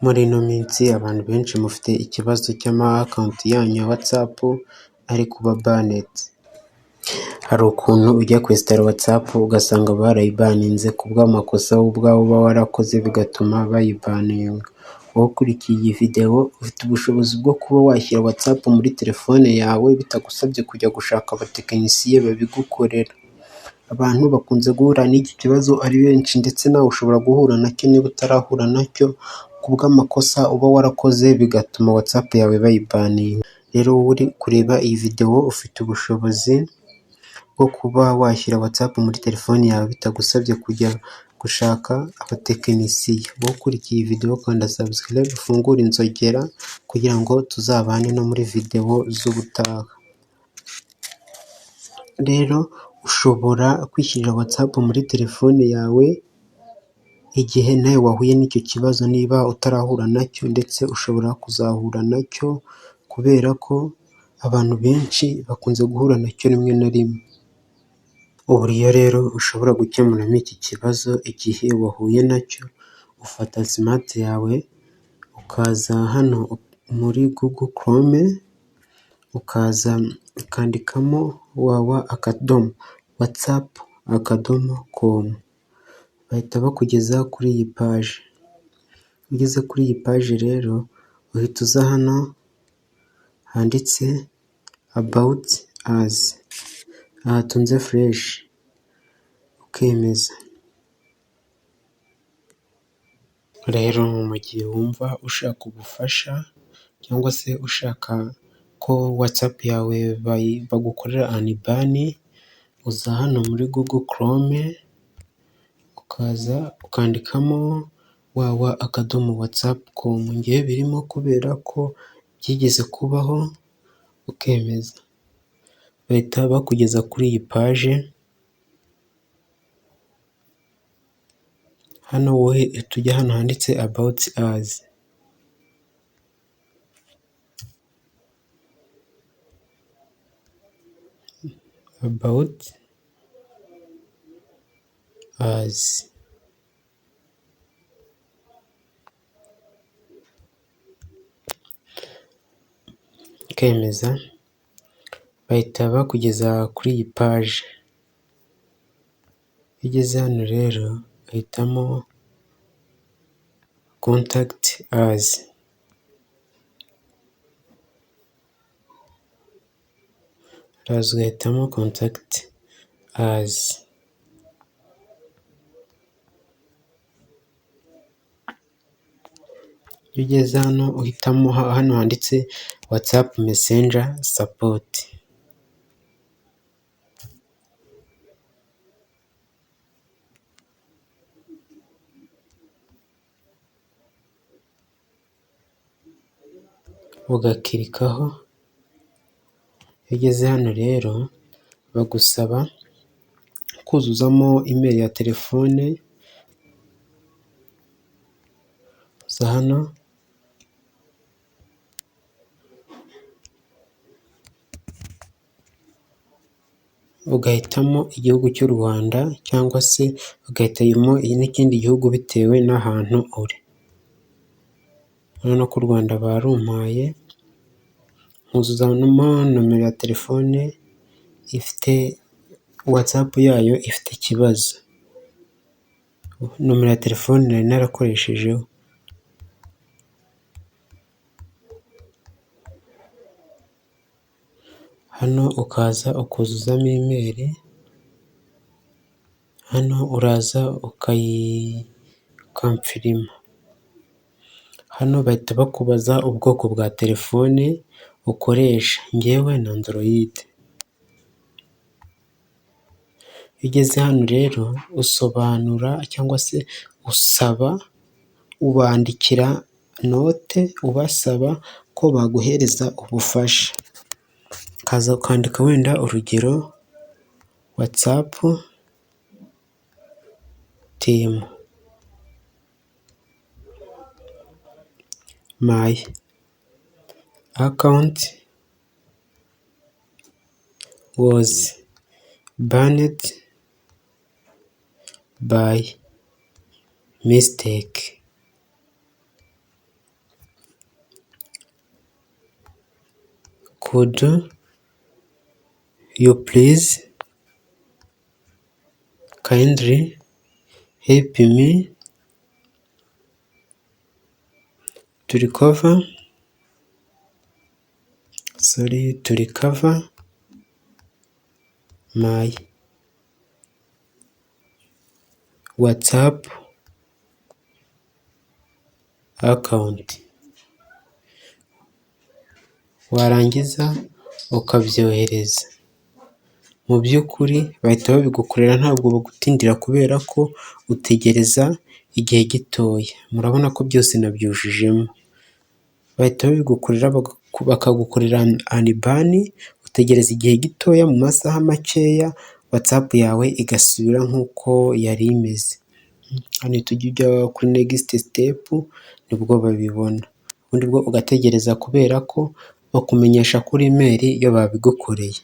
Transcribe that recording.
Muri ino minsi abantu benshi mufite ikibazo cy'ama akawunti yanyu ya WhatsApp ari kuba baneti. Hari ukuntu ujya kwesitara WhatsApp ugasanga barayibaninze ku bw'amakosa wowe ubwawe uba warakoze bigatuma bayibaninga. Wowe ukurikiye iyi video ufite ubushobozi bwo kuba washyira WhatsApp muri telefone yawe bitagusabye kujya gushaka abatekinisiye babigukorera. Abantu bakunze guhura n'iki kibazo ari benshi ndetse nawe ushobora guhura nacyo niba utarahura nacyo ku bw'amakosa uba warakoze bigatuma WhatsApp yawe bayibaninga. Rero wowe uri kureba iyi video ufite ubushobozi bwo kuba washyira WhatsApp muri telefone yawe bitagusabye kujya gushaka abatekinisiye. Wowe ukurikiye iyi video kanda subscribe ufungure inzogera kugira ngo tuzabane no muri video z'ubutaha. Rero ushobora kwishyirira WhatsApp muri telefone yawe igihe nawe wahuye n'icyo kibazo niba utarahura nacyo, ndetse ushobora kuzahura nacyo kubera ko abantu benshi bakunze guhura nacyo rimwe na rimwe. Uburyo rero ushobora gukemuramo iki kibazo igihe wahuye nacyo, ufata smart yawe ukaza hano muri Google Chrome ukaza ukandikamo www.whatsapp.com bahita bakugeza kuri iyi paje. Ugeze kuri iyi paje rero uhita uza hano handitse about us, ahatunze fresh ukemeza. Rero mu gihe wumva ushaka ubufasha cyangwa se ushaka ko WhatsApp yawe bagukorera unban, uza hano muri Google Chrome ukaza ukandikamo www.whatsapp.com. Ngewe birimo kubera ko byigeze kubaho ukemeza, bahita bakugeza kuri iyi paje. Hano wowe tujya hano handitse about us, about us. Ukemeza bahita bakugeza kuri iyi paje. Iyo ugeze hano rero uhitamo contact us, uraza ugahitamo contact us. Iyo ugeze hano uhitamo hano handitse WhatsApp Messenger Support. Ugakirikaho. Iyo ugeze hano rero bagusaba kuzuzamo email ya telefone. Uza hano ugahitamo igihugu cy'u Rwanda cyangwa se ugahitamo n'ikindi gihugu bitewe n'ahantu uri. Urabona ko u Rwanda barumpaye, nkuzuzamo nomero ya telefone ifite WhatsApp yayo ifite ikibazo, nomero ya telefone nari narakoreshejeho. Hano ukaza ukuzuzamo email, hano uraza ukayikamfirima. Hano bahita bakubaza ubwoko bwa telefone ukoresha. Ngewe ni Android. Iyo ugeze hano rero usobanura cyangwa se ubandikira note ubasaba ko baguhereza ubufasha. Ukaza ukandika wenda urugero WhatsApp team, my account was banned by mistake. could you please kindly help me to recover my WhatsApp account, warangiza ukabyohereza. Mu by'ukuri bahita babigukorera ntabwo bagutindira kubera ko utegereza igihe gitoya. Murabona ko byose nabyujujemo, bahita babigukorera bakagukorera anibani, utegereza igihe gitoya, mu masaha makeya WhatsApp yawe igasubira nk'uko yari imeze. Hano tujya ujya kuri next step nibwo babibona, ubundi bwo ugategereza kubera ko bakumenyesha kuri email iyo babigukoreye.